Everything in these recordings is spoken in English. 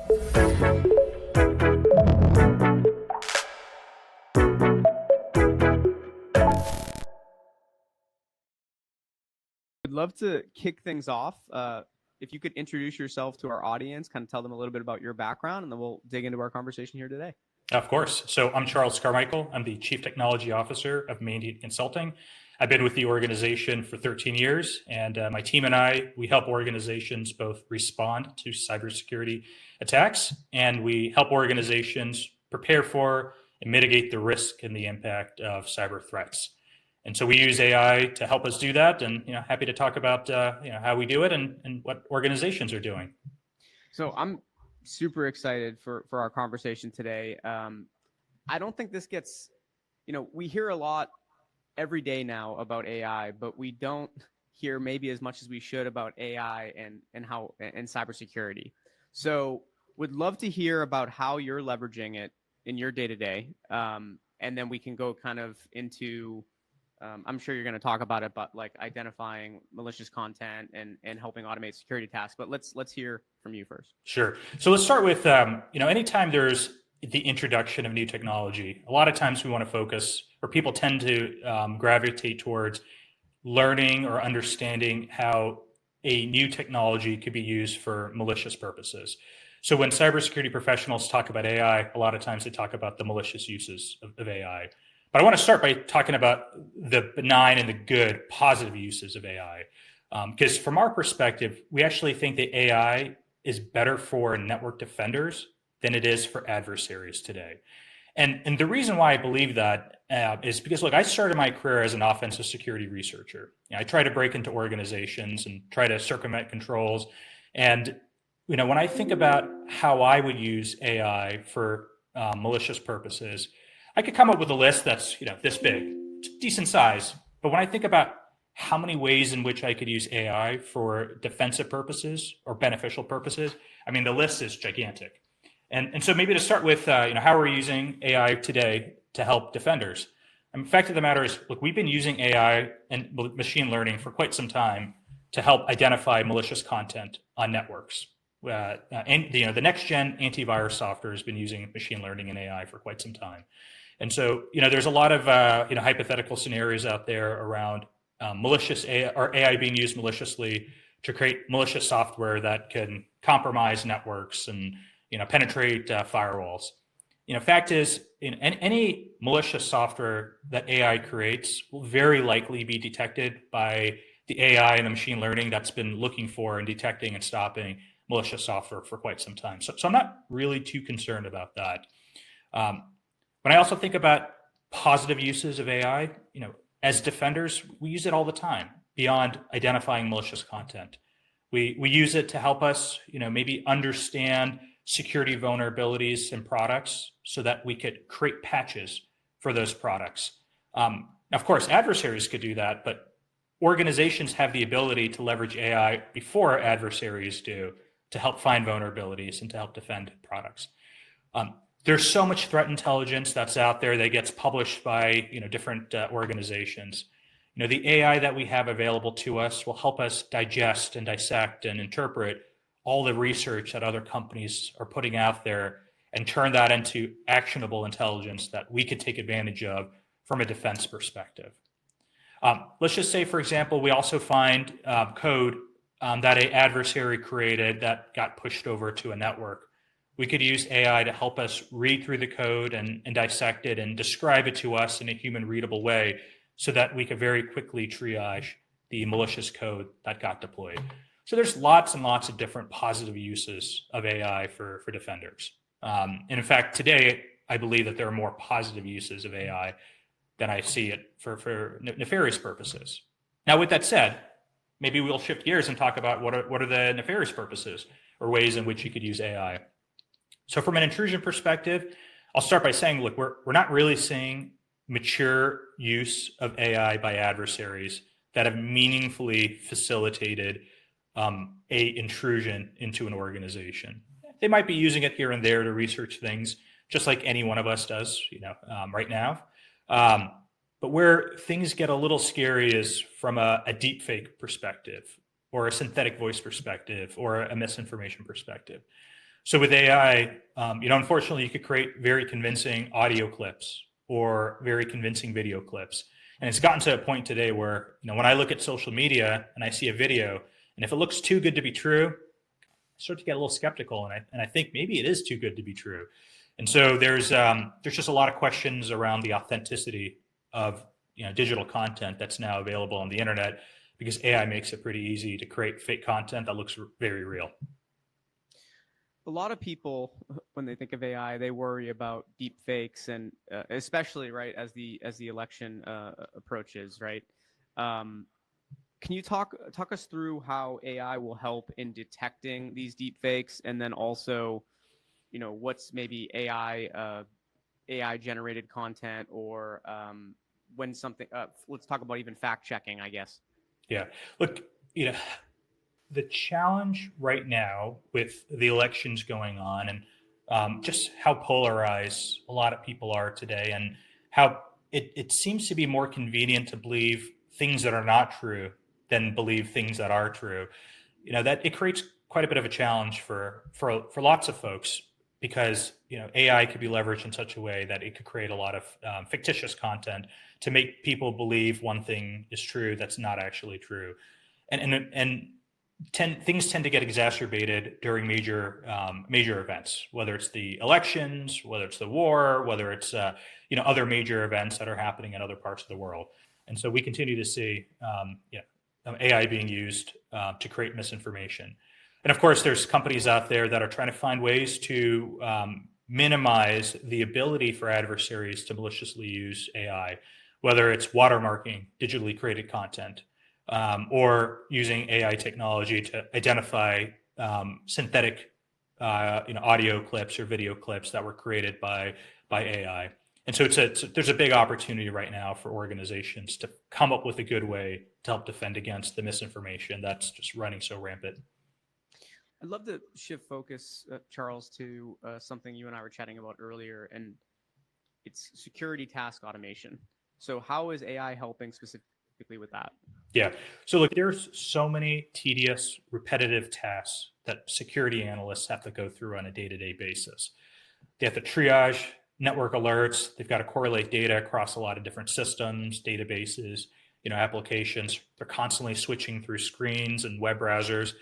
I'd love to kick things off. If you could introduce yourself to our audience, kind of tell them a little bit about your background, and then we'll dig into our conversation here today. Of course. So I'm Charles Carmichael. I'm the Chief Technology Officer of Mandiant Consulting. I've been with the organization for 13 years, and my team and I, we help organizations both respond to cybersecurity attacks, and we help organizations prepare for and mitigate the risk and the impact of cyber threats. And so we use AI to help us do that, and happy to talk about how we do it and what organizations are doing. So I'm super excited for our conversation today. I don't think this gets, we hear a lot every day now about AI, but we don't hear maybe as much as we should about AI and how and cybersecurity. So would love to hear about how you're leveraging it in your day-to-day, and then we can go kind of into I'm sure you're going to talk about it, but like identifying malicious content and helping automate security tasks. But let's hear from you first. Sure. So let's start with anytime there's the introduction of new technology, a lot of times we want to focus, or people tend to gravitate towards learning or understanding how a new technology could be used for malicious purposes. So when cybersecurity professionals talk about AI, a lot of times they talk about the malicious uses of AI. But I want to start by talking about the benign and the good, positive uses of AI. Because from our perspective, we actually think that AI is better for network defenders than it is for adversaries today. And the reason why I believe that is because, look, I started my career as an offensive security researcher. I try to break into organizations and try to circumvent controls. And when I think about how I would use AI for malicious purposes, I could come up with a list that's this big, it's decent size. But when I think about how many ways in which I could use AI for defensive purposes or beneficial purposes, I mean, the list is gigantic. And so maybe to start with, how we're using AI today to help defenders. And the fact of the matter is, look, we've been using AI and machine learning for quite some time to help identify malicious content on networks. And the next gen antivirus software has been using machine learning and AI for quite some time. And so, there's a lot of hypothetical scenarios out there around malicious AI or AI being used maliciously to create malicious software that can compromise networks and penetrate firewalls. Fact is, any malicious software that AI creates will very likely be detected by the AI and the machine learning that's been looking for and detecting and stopping malicious software for quite some time. So I'm not really too concerned about that. When I also think about positive uses of AI, as defenders, we use it all the time beyond identifying malicious content. We use it to help us, maybe understand security vulnerabilities in products so that we could create patches for those products. Of course, adversaries could do that, but organizations have the ability to leverage AI before adversaries do to help find vulnerabilities and to help defend products. There's so much threat intelligence that's out there that gets published by different organizations. The AI that we have available to us will help us digest and dissect and interpret all the research that other companies are putting out there and turn that into actionable intelligence that we could take advantage of from a defense perspective. Let's just say, for example, we also find code that an adversary created that got pushed over to a network. We could use AI to help us read through the code and dissect it and describe it to us in a human readable way so that we could very quickly triage the malicious code that got deployed. So there's lots and lots of different positive uses of AI for defenders. And in fact, today, I believe that there are more positive uses of AI than I see it for nefarious purposes. Now, with that said, maybe we'll shift gears and talk about what are the nefarious purposes or ways in which you could use AI. So from an intrusion perspective, I'll start by saying, look, we're not really seeing mature use of AI by adversaries that have meaningfully facilitated a intrusion into an organization. They might be using it here and there to research things, just like any one of us does, right now. But where things get a little scary is from a deepfake perspective, or a synthetic voice perspective, or a misinformation perspective. So with AI, unfortunately, you could create very convincing audio clips or very convincing video clips. And it's gotten to a point today where, when I look at social media and I see a video, and if it looks too good to be true, I start to get a little skeptical, and I think maybe it is too good to be true. And so there's just a lot of questions around the authenticity of digital content that's now available on the internet, because AI makes it pretty easy to create fake content that looks very real. A lot of people, when they think of AI, they worry about deep fakes, and especially right as the election approaches, right? Can you talk us through how AI will help in detecting these deep fakes, and then also, what's maybe AI generated content, or when something? Let's talk about even fact checking, I guess. Yeah, look, the challenge right now with the elections going on, and just how polarized a lot of people are today, and how it seems to be more convenient to believe things that are not true than believe things that are true. That it creates quite a bit of a challenge for lots of folks, because AI could be leveraged in such a way that it could create a lot of fictitious content to make people believe one thing is true that's not actually true, and things tend to get exacerbated during major events, whether it's the elections, whether it's the war, whether it's other major events that are happening in other parts of the world. And so we continue to see AI being used to create misinformation. And of course, there's companies out there that are trying to find ways to minimize the ability for adversaries to maliciously use AI, whether it's watermarking digitally created content, or using AI technology to identify synthetic audio clips or video clips that were created by AI. And so there's a big opportunity right now for organizations to come up with a good way to help defend against the misinformation that's just running so rampant. I'd love to shift focus, Charles, to something you and I were chatting about earlier, and it's security task automation. So how is AI helping specifically with that? Yeah. So look, there's so many tedious, repetitive tasks that security analysts have to go through on a day-to-day basis. They have to triage network alerts. They've got to correlate data across a lot of different systems, databases, applications. They're constantly switching through screens and web browsers.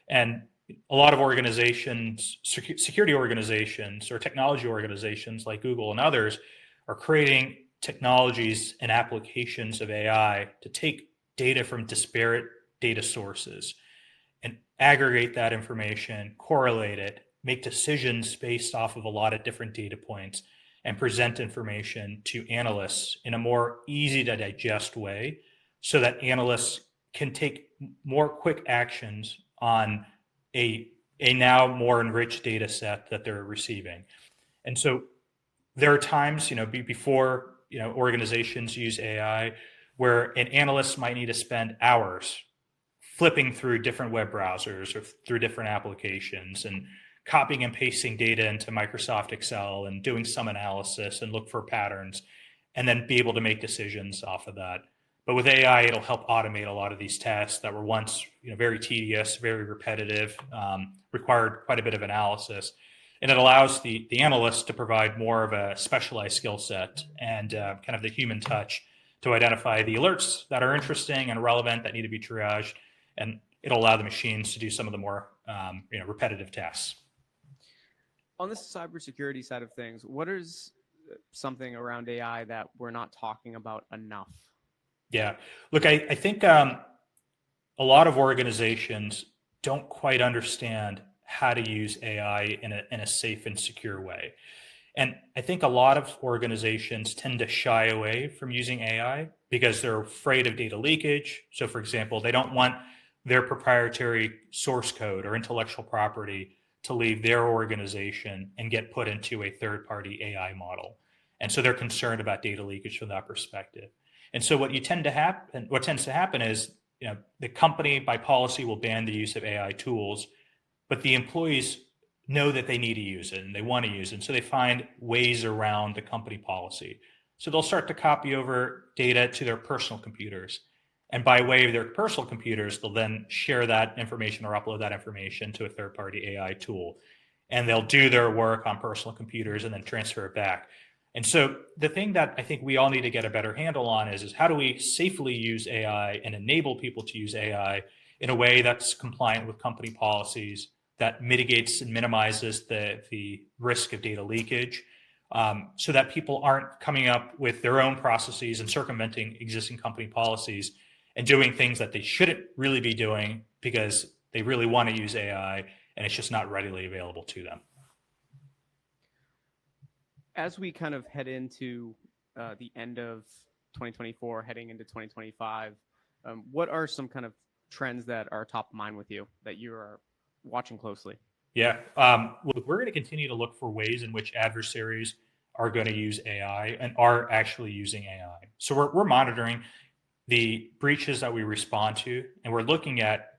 And a lot of organizations, security organizations or technology organizations like Google and others, are creating technologies and applications of AI to take data from disparate data sources and aggregate that information, correlate it, make decisions based off of a lot of different data points, and present information to analysts in a more easy to digest way, so that analysts can take more quick actions on a now more enriched data set that they're receiving. And so there are times, before organizations use AI, where an analyst might need to spend hours flipping through different web browsers or through different applications and copying and pasting data into Microsoft Excel and doing some analysis and look for patterns, and then be able to make decisions off of that. But with AI, it'll help automate a lot of these tasks that were once very tedious, very repetitive, required quite a bit of analysis. And it allows the analyst to provide more of a specialized skill set and kind of the human touch to identify the alerts that are interesting and relevant that need to be triaged. And it'll allow the machines to do some of the more repetitive tasks. On the cybersecurity side of things, what is something around AI that we're not talking about enough? Yeah, look, I think a lot of organizations don't quite understand how to use AI in a safe and secure way. And I think a lot of organizations tend to shy away from using AI because they're afraid of data leakage. So for example, they don't want their proprietary source code or intellectual property to leave their organization and get put into a third-party AI model. And so they're concerned about data leakage from that perspective. And so what tends to happen is, the company by policy will ban the use of AI tools, but the employees know that they need to use it and they want to use it. And so they find ways around the company policy. So they'll start to copy over data to their personal computers. And by way of their personal computers, they'll then share that information or upload that information to a third-party AI tool. and they'll do their work on personal computers and then transfer it back. And so the thing that I think we all need to get a better handle on is how do we safely use AI and enable people to use AI in a way that's compliant with company policies, that mitigates and minimizes the risk of data leakage, so that people aren't coming up with their own processes and circumventing existing company policies and doing things that they shouldn't really be doing because they really want to use AI and it's just not readily available to them. As we kind of head into the end of 2024, heading into 2025, what are some kind of trends that are top of mind with you that you are watching closely? Yeah, we're going to continue to look for ways in which adversaries are going to use AI and are actually using AI. So we're monitoring the breaches that we respond to, and we're looking at,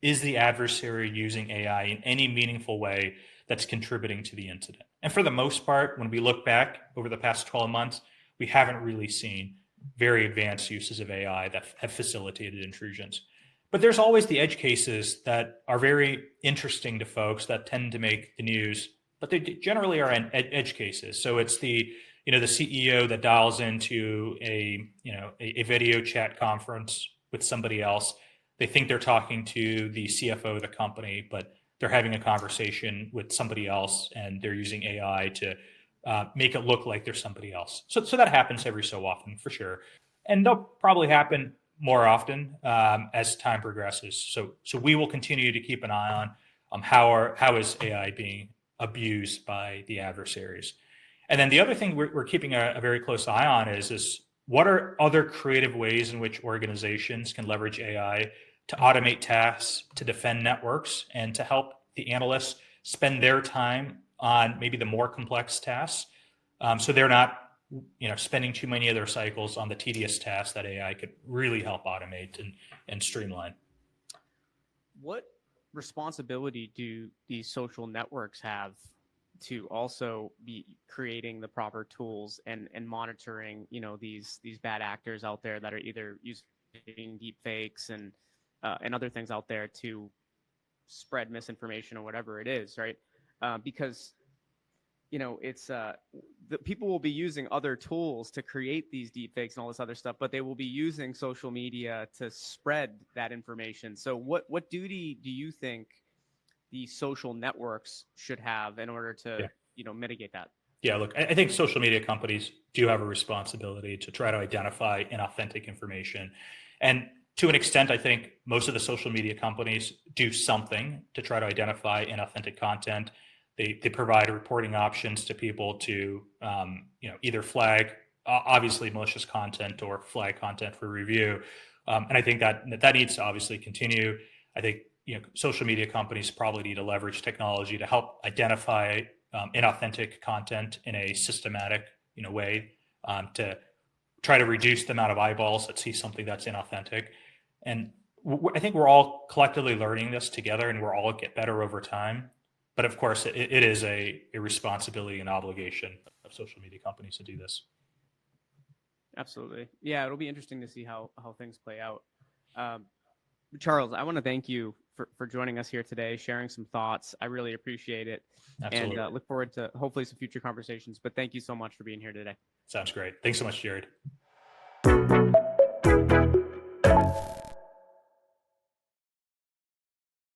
is the adversary using AI in any meaningful way that's contributing to the incident? And for the most part, when we look back over the past 12 months, we haven't really seen very advanced uses of AI that have facilitated intrusions. But there's always the edge cases that are very interesting to folks that tend to make the news, but they generally are edge cases. So it's the CEO that dials into a video chat conference with somebody else. They think they're talking to the CFO of the company, but they're having a conversation with somebody else, and they're using AI to make it look like there's somebody else. So that happens every so often, for sure, and they'll probably happen more often as time progresses. So we will continue to keep an eye on how is AI being abused by the adversaries. And then the other thing we're keeping a very close eye on is what are other creative ways in which organizations can leverage AI to automate tasks, to defend networks, and to help the analysts spend their time on maybe the more complex tasks, so they're not spending too many of their cycles on the tedious tasks that AI could really help automate and streamline. What responsibility do these social networks have to also be creating the proper tools and monitoring these bad actors out there that are either using deep fakes and other things out there to spread misinformation or whatever it is, right? Because it's the people will be using other tools to create these deep fakes and all this other stuff, but they will be using social media to spread that information. So what duty do you think the social networks should have in order to mitigate that? Yeah, look, I think social media companies do have a responsibility to try to identify inauthentic information. And to an extent, I think most of the social media companies do something to try to identify inauthentic content. They provide reporting options to people to either flag obviously malicious content or flag content for review. And I think that needs to obviously continue. I think social media companies probably need to leverage technology to help identify inauthentic content in a systematic way, to try to reduce the amount of eyeballs that see something that's inauthentic. And I think we're all collectively learning this together, and we're all get better over time. But of course, it is a responsibility and obligation of social media companies to do this. Absolutely. Yeah, it'll be interesting to see how things play out. Charles, I want to thank you for joining us here today, sharing some thoughts. I really appreciate it. Absolutely. And look forward to hopefully some future conversations. But thank you so much for being here today. Sounds great. Thanks so much, Jared.